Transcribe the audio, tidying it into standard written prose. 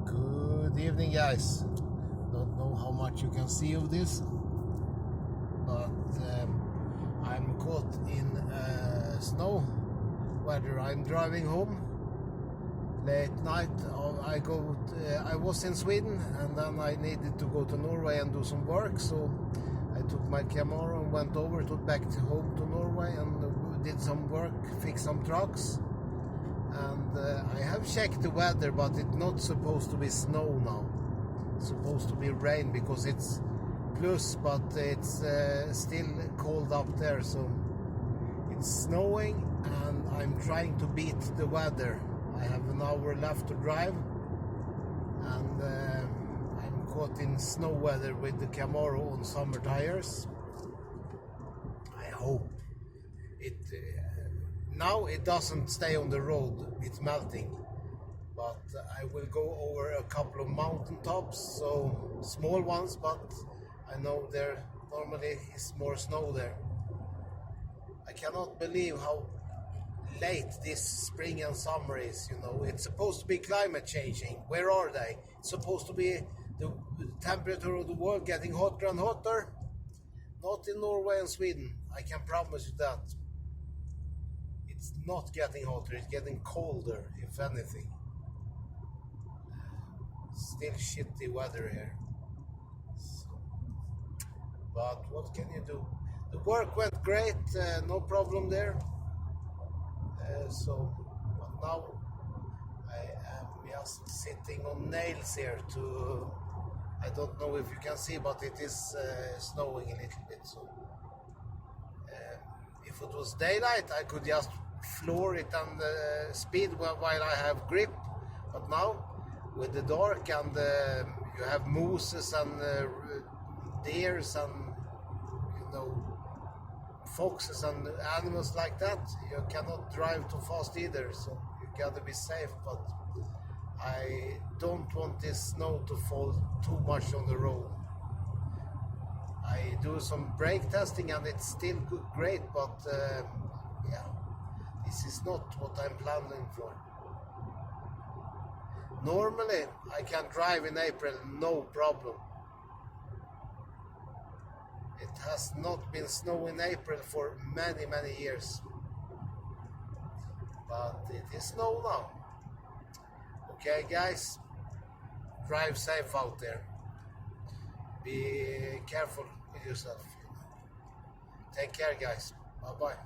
Good evening, guys. Don't know how much you can see of this, but I'm caught in snow weather. I'm driving home late night. I was in Sweden, and then I needed to go to Norway and do some work, so I took my camera and went over back home to Norway and did some work, fixed some trucks. And I have checked the weather, but it's not supposed to be snow now. It's supposed to be rain because it's plus, but it's still cold up there, so it's snowing and I'm trying to beat the weather. I have an hour left to drive, and I'm caught in snow weather with the Camaro on summer tires. I hope it now it doesn't stay on the road, it's melting, but I will go over a couple of mountain tops, so small ones, but I know there normally is more snow there. I cannot believe how late this spring and summer is, you know. It's supposed to be climate changing. Where are they? It's supposed to be the temperature of the world getting hotter and hotter. Not in Norway and Sweden, I can promise you that. It's not getting hotter, it's getting colder, if anything. Still shitty weather here. But what can you do? The work went great, no problem there. But now I am just sitting on nails here to, I don't know if you can see, but it is snowing a little bit. So if it was daylight, I could just floor it and speed while I have grip. But now with the dark and you have mooses and deers and, you know, foxes and animals like that, you cannot drive too fast either, so you gotta be safe. But I don't want this snow to fall too much on the road. I do some brake testing and it's still great, but yeah, this is not what I'm planning for. Normally I can drive in April, no problem. It has not been snow in April for many years, but it is snow now. Okay, guys, drive safe out there. Be careful with yourself. Take care, guys. Bye bye.